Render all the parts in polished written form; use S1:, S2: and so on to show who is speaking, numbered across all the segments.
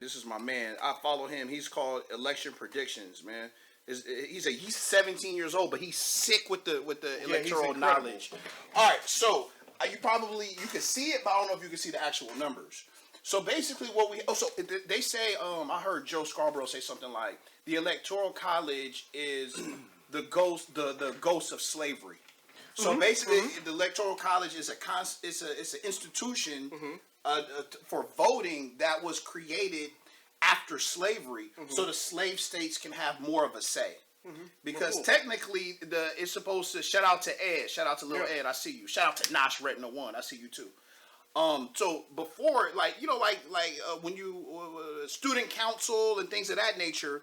S1: This is my man. I follow him. He's called Election Predictions, man. He's 17 years old, but he's sick with the electoral knowledge. All right, so you can see it, but I don't know if you can see the actual numbers. So basically, they say I heard Joe Scarborough say something like the Electoral College is the ghost of slavery. So basically, the Electoral College is it's an institution for voting that was created after slavery, so the slave states can have more of a say. Because technically, it's supposed to shout out to Ed, shout out to Lil Ed, I see you. Shout out to Nosh Retina One, I see you too. So before, when you student council and things of that nature,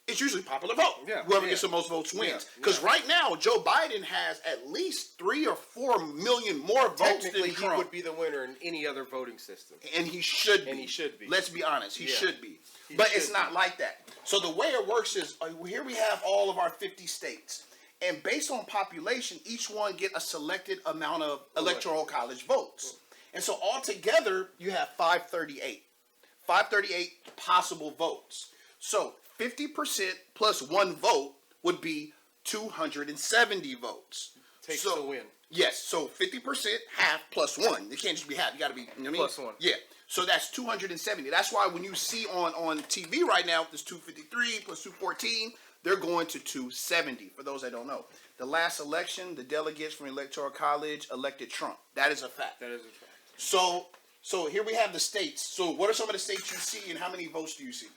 S1: it's usually popular vote. Whoever gets the most votes wins. Because right now, Joe Biden has at least 3 or 4 million more votes than Trump.
S2: He would be the winner in any other voting system.
S1: And he should be.
S2: And he should be.
S1: Let's be honest. He should be. But it's not like that. So the way it works is, here we have all of our 50 states. And based on population, each one get a selected amount of electoral college votes. And so altogether, you have 538. 538 possible votes. So 50% plus 1 vote would be 270 votes.
S2: Takes to win.
S1: Yes, so 50%, half plus 1. It can't just be half. You got to be, you know what I mean?
S2: Plus 1.
S1: Yeah. So that's 270. That's why when you see on TV right now, there's 253 plus 214, they're going to 270, for those that don't know. The last election, the delegates from the Electoral College elected Trump. That is a fact.
S2: That is a fact.
S1: So here we have the states. So what are some of the states you see, and how many votes do you see?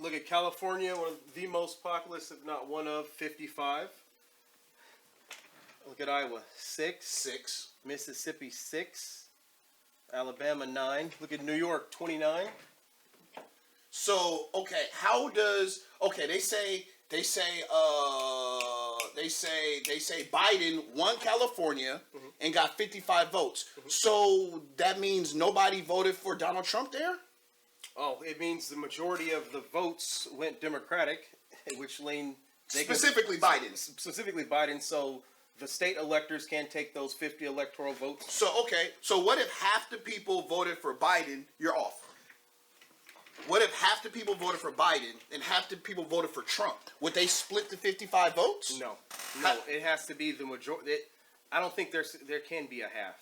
S2: Look at California, one of the most populous, if not one of, 55. Look at Iowa, 6. Mississippi, 6. Alabama, 9. Look at New York, 29.
S1: So, okay, they say Biden won California and got 55 votes. So that means nobody voted for Donald Trump there?
S2: Oh, it means the majority of the votes went Democratic, which lane
S1: Specifically Biden,
S2: so the state electors can't take those 50 electoral votes.
S1: So what if half the people voted for Biden, you're off? What if half the people voted for Biden and half the people voted for Trump? Would they split the 55 votes?
S2: No, it has to be the majority. I don't think there can be a half.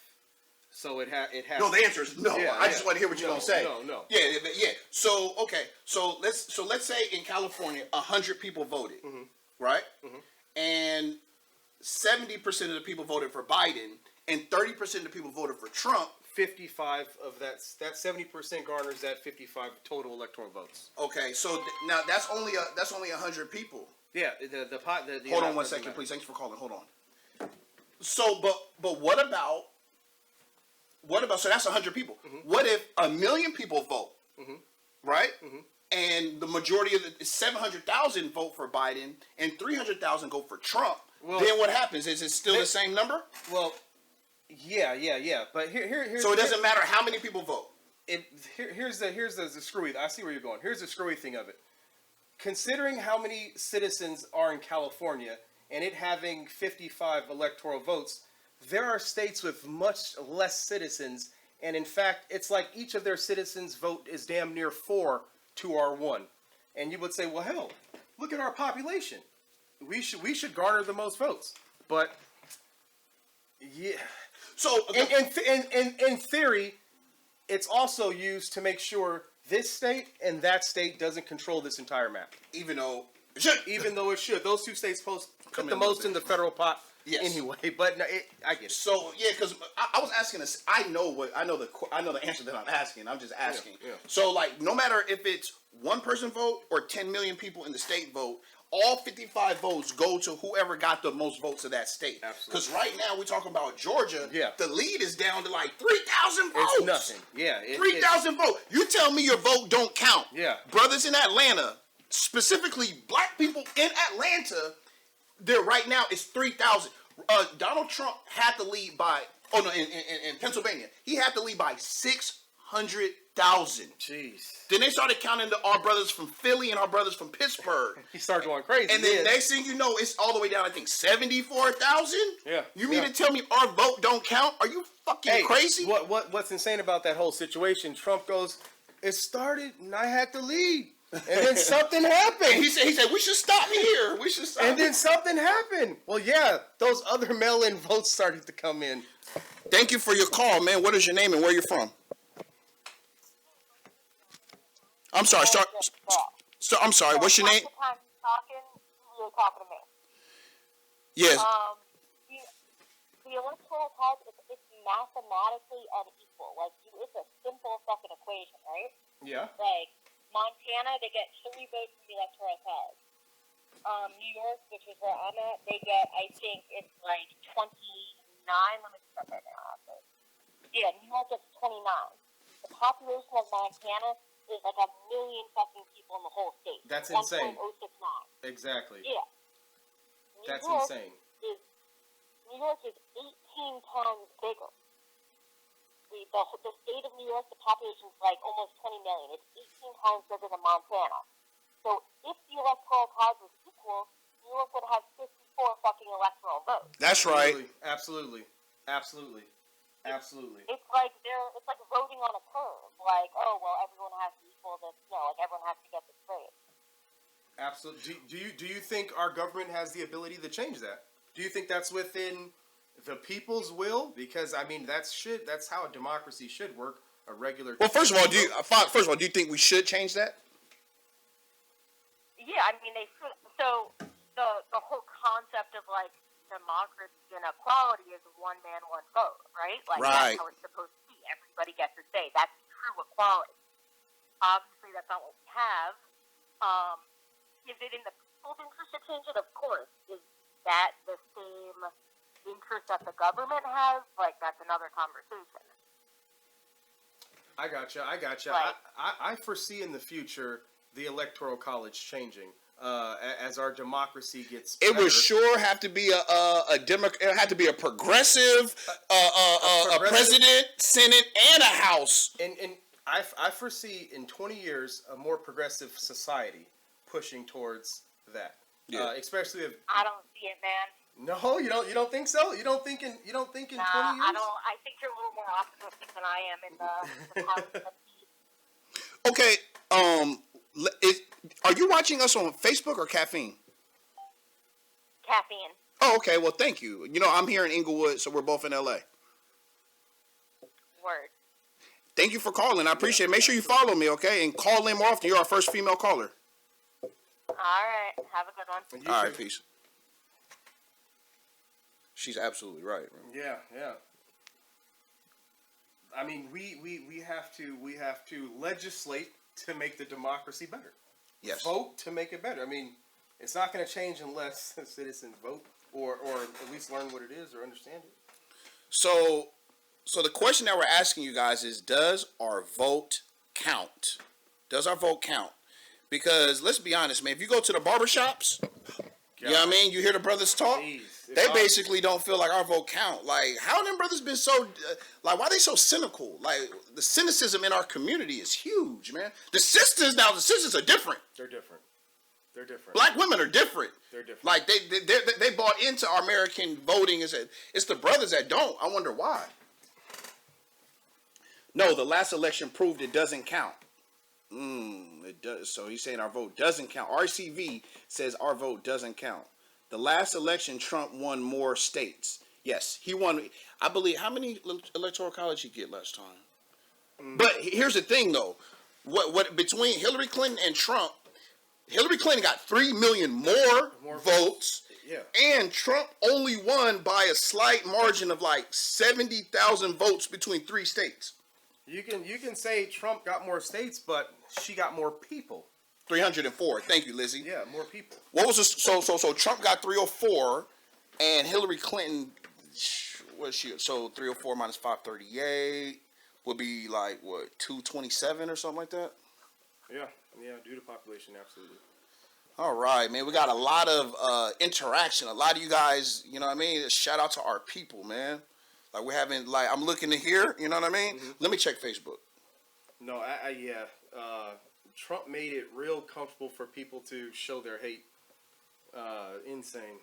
S2: So it has.
S1: No, the answer is no. I just want to hear what you're gonna say.
S2: No.
S1: Yeah. So let's say in California 100 people voted, right? And 70% of the people voted for Biden, and 30% of the people voted for Trump.
S2: 55 of that 70% garners that 55 total electoral votes.
S1: Okay, so now that's only 100 people.
S2: Yeah, the
S1: Hold on one second, please. Thanks for calling. Hold on. So, but what about? So that's 100 people. What if 1 million people vote? Right? And the majority of 700,000 vote for Biden and 300,000 go for Trump. Well, then what happens? Is it still the same number?
S2: Well, yeah. But here's
S1: so it doesn't matter how many people vote.
S2: Here's the screwy. I see where you're going. Here's the screwy thing of it. Considering how many citizens are in California and it having 55 electoral votes, there are states with much less citizens, and in fact, it's like each of their citizens' vote is damn near 4 to our 1. And you would say, well, hell, look at our population. We should garner the most votes. But yeah. So in theory, it's also used to make sure this state and that state doesn't control this entire map.
S1: Even though it should.
S2: Those two states put the most in the federal pot. Yes. Anyway, but no, I get it.
S1: So yeah, because I was asking this. I know the answer that I'm asking. I'm just asking. Yeah. So like, no matter if it's one person vote or 10 million people in the state vote, all 55 votes go to whoever got the most votes of that state.
S2: Absolutely.
S1: Because right now we're talking about Georgia.
S2: Yeah.
S1: The lead is down to like 3,000 votes.
S2: It's nothing. Yeah.
S1: 3,000 votes. You tell me your vote don't count.
S2: Yeah.
S1: Brothers in Atlanta, specifically black people in Atlanta, there right now is 3,000. Donald Trump had to lead by, in Pennsylvania, he had to lead by 600
S2: Jeez.
S1: Then they started counting our brothers from Philly and our brothers from Pittsburgh.
S2: He started going crazy.
S1: And then next thing you know, it's all the way down, I think, 74,000?
S2: Yeah.
S1: You mean to tell me our vote don't count? Are you fucking crazy?
S2: What's insane about that whole situation, Trump goes, it started and I had to leave. And then something happened.
S1: He said, we should stop here. We should stop.
S2: And then something happened. Well, yeah, those other mail-in votes started to come in.
S1: Thank you for your call, man. What is your name and where you're from? I'm sorry. I'm sorry. What's your name?
S3: You were talking to me.
S1: Yes.
S3: The electoral college, it's mathematically unequal. Like, it's a simple fucking equation, right?
S2: Yeah.
S3: Like, Montana, they get 3 votes from the electoral college. New York, which is where I'm at, they get, I think it's like 29. Let me check right now. Yeah, New York gets 29. The population of Montana is like 1 million fucking people in the whole state.
S2: That's insane.
S3: 1.069.
S2: Exactly.
S3: Yeah.
S2: That's insane.
S3: New York is 18 times bigger. The state of New York, the population is like almost 20 million. It's 18 times bigger than Montana. So if the electoral college was equal, New York would have 54 fucking electoral votes.
S1: That's right.
S2: Absolutely.
S3: It's like voting on a curve. Like, oh well, everyone has to equal this. Like everyone has to get this grade.
S2: Absolutely. Do you think our government has the ability to change that? Do you think that's within the people's will? Because I mean, that's how a democracy should work. A regular.
S1: Well, first of all, do you think we should change that?
S3: Yeah, I mean they should. So the whole concept of like democracy and equality is one man, one vote, right? Like
S1: right.
S3: That's how it's supposed to be. Everybody gets a say. That's true equality. Obviously, that's not what we have. Is it in the people's interest to change it? Of course. Is that the same interest that the government has? Like, that's another conversation.
S2: I gotcha.
S3: Like,
S2: I foresee in the future the electoral college changing as our democracy gets better.
S1: It would sure have to be it had to be a progressive, a president, senate, and a house.
S2: And I foresee in 20 years a more progressive society pushing towards that.
S1: Yeah.
S2: Especially if
S3: I don't see it, man.
S2: No, you don't think so? You don't think in 20 years?
S3: I don't. I think you're a little more optimistic than I am in the
S1: Okay, are you watching us on Facebook or Caffeine?
S3: Caffeine.
S1: Oh, okay. Well, thank you. You know, I'm here in Inglewood, so we're both in LA.
S3: Word.
S1: Thank you for calling. I appreciate it. Make sure you follow me, okay? And call in more often. You're our first female caller.
S3: All right. Have a good one.
S1: All right, peace. She's absolutely right.
S2: Yeah. I mean, we have to legislate to make the democracy better.
S1: Yes.
S2: Vote to make it better. I mean, it's not going to change unless citizens vote or at least learn what it is or understand it.
S1: So the question that we're asking you guys is, does our vote count? Does our vote count? Because let's be honest, man, if you go to the barbershops, you know what I mean? You hear the brothers talk. They basically don't feel like our vote count. Like, how them brothers been so, why are they so cynical? Like, the cynicism in our community is huge, man. The sisters are different.
S2: They're different.
S1: Black women are different.
S2: They're different.
S1: Like, they bought into our American voting. It's the brothers that don't. I wonder why. No, the last election proved it doesn't count. It does. So he's saying our vote doesn't count. RCV says our vote doesn't count. The last election, Trump won more states. Yes, he won. I believe, how many electoral college he get last time? But here's the thing, though. What between Hillary Clinton and Trump, Hillary Clinton got 3 million more votes.
S2: Yeah.
S1: And Trump only won by a slight margin of like 70,000 votes between 3 states.
S2: You can say Trump got more states, but she got more people.
S1: 304. Thank you, Lizzie.
S2: Yeah, more people.
S1: What was this? So Trump got 304, and Hillary Clinton, what is she? So 304 minus 538 would be like what, 227 or something like that.
S2: Yeah, due to population, absolutely.
S1: All right, man. We got a lot of interaction. A lot of you guys, you know what I mean? Shout out to our people, man. Like we're having, like I'm looking to hear, you know what I mean? Mm-hmm. Let me check Facebook.
S2: No, Trump made it real comfortable for people to show their hate. Insane.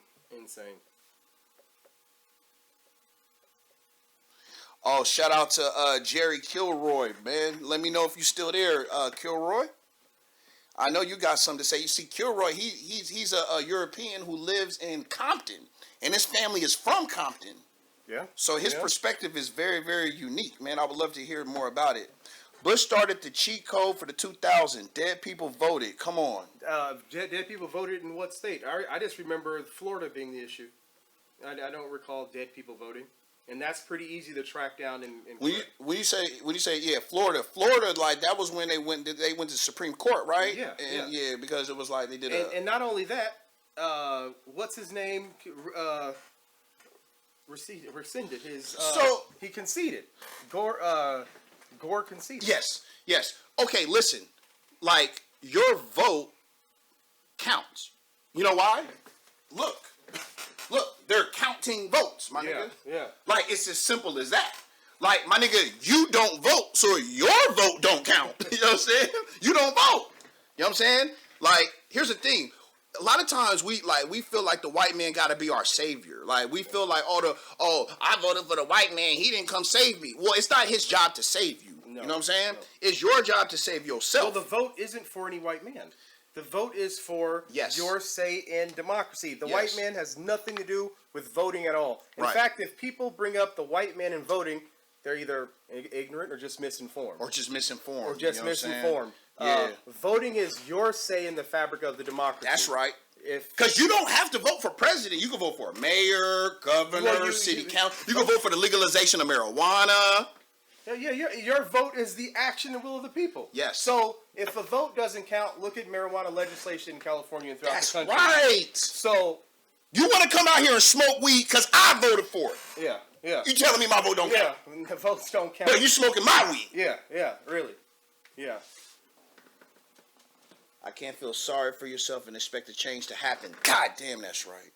S1: Oh, shout out to Jerry Kilroy, man. Let me know if you still there, Kilroy. I know you got something to say. You see, Kilroy, he's a European who lives in Compton, and his family is from Compton.
S2: Yeah.
S1: So his perspective is very, very unique, man. I would love to hear more about it. Bush started the cheat code for the 2000. Dead people voted. Come on.
S2: Dead people voted in what state? I just remember Florida being the issue. I don't recall dead people voting, and that's pretty easy to track down.
S1: When you say Florida, like that was when they went to Supreme Court, right?
S2: Yeah,
S1: because it was like they did
S2: and not only that, what's his name? Rescinded his. He conceded. Gore conceded.
S1: Yes. Okay, listen. Like, your vote counts. You know why? Look. They're counting votes, my nigga.
S2: Yeah.
S1: Like, it's as simple as that. Like, my nigga, you don't vote, so your vote don't count. You know what I'm saying? You don't vote. You know what I'm saying? Like, here's the thing. A lot of times we feel like the white man got to be our savior. Like, we feel like I voted for the white man, he didn't come save me. Well, it's not his job to save you. No, you know what I'm saying? No. It's your job to save yourself.
S2: Well, the vote isn't for any white man. The vote is for your say in democracy. The white man has nothing to do with voting at all. In fact, if people bring up the white man and voting, they're either ignorant or just misinformed. Voting is your say in the fabric of the democracy.
S1: That's right. Because you don't have to vote for president. You can vote for mayor, governor, city council. You can vote for the legalization of marijuana.
S2: Yeah, your vote is the action and will of the people.
S1: Yes.
S2: So if a vote doesn't count, look at marijuana legislation in California and throughout the country.
S1: That's right.
S2: So
S1: you want to come out here and smoke weed because I voted for it.
S2: Yeah.
S1: You telling me my vote don't count?
S2: Yeah, the votes don't count.
S1: But you smoking my weed.
S2: Yeah, really. Yeah.
S1: I can't feel sorry for yourself and expect a change to happen. God damn, that's right.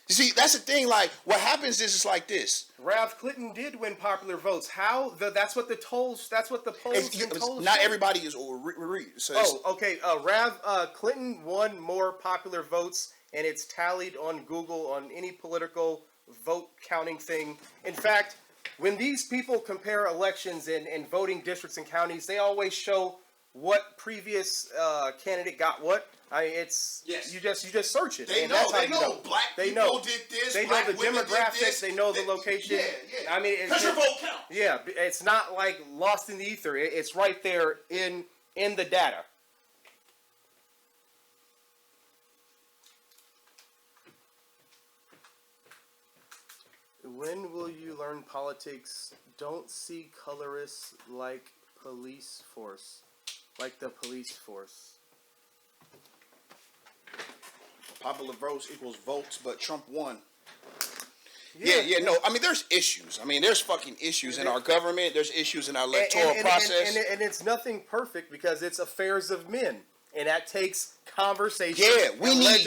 S1: You see, that's the thing. Like, what happens is it's like this.
S2: Rav Clinton did win popular votes. How? That's what the polls. That's what the polls.
S1: Not everybody is.
S2: Okay. Rav Clinton won more popular votes, and it's tallied on Google on any political vote counting thing. In fact, when these people compare elections and voting districts and counties, they always show what previous candidate got what. You just search it.
S1: They know. Black people did this.
S2: They know the demographics. They know the location.
S1: Yeah.
S2: I mean,
S1: because your vote counts.
S2: Yeah, it's not like lost in the ether. It's right there in the data. When will you learn politics? Don't see colorists like police force. Like the police force.
S1: Popular votes equals votes, but Trump won. No. I mean, there's issues. I mean, there's fucking issues in our government. There's issues in our electoral process.
S2: And it's nothing perfect because it's affairs of men. And that takes conversation.
S1: Yeah, we need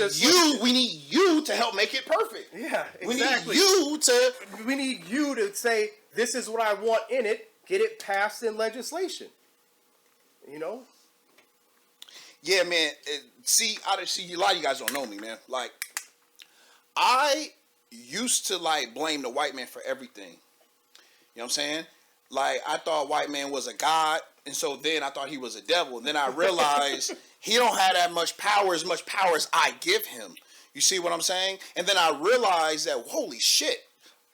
S1: you to help make it perfect.
S2: Yeah,
S1: We
S2: exactly. need you to say, this is what I want in it. Get it passed in legislation. You know?
S1: Yeah, man. See, a lot of you guys don't know me, man. Like, I used to, like, blame the white man for everything. You know what I'm saying? Like, I thought white man was a god, and so then I thought he was a devil. And then I realized he don't have that much power as I give him. You see what I'm saying? And then I realized that, holy shit,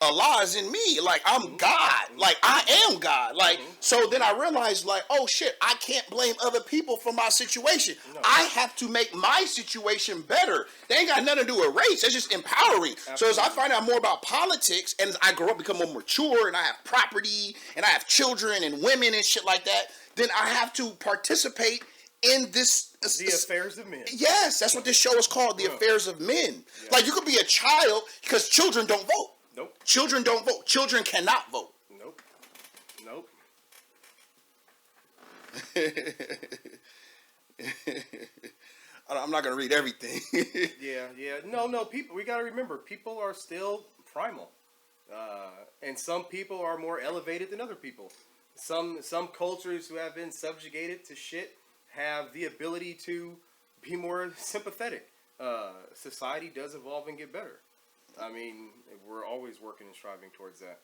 S1: Allah is in me. Like, I'm God. Like, I am God. Like, so then I realized, like, oh shit, I can't blame other people for my situation. No. I have to make my situation better. They ain't got nothing to do with race. It's just empowering. Absolutely. So as I find out more about politics and I grow up, become more mature, and I have property, and I have children and women and shit like that, then I have to participate in this.
S2: The affairs of men.
S1: Yes, that's what this show is called, The Affairs of Men. Yeah. Like, you could be a child because children don't vote.
S2: Nope.
S1: Children don't vote. Children cannot vote.
S2: Nope.
S1: I'm not going to read everything.
S2: Yeah. No, people, we got to remember, people are still primal. And some people are more elevated than other people. Some cultures who have been subjugated to shit have the ability to be more sympathetic. Society does evolve and get better. I mean, we're always working and striving towards that.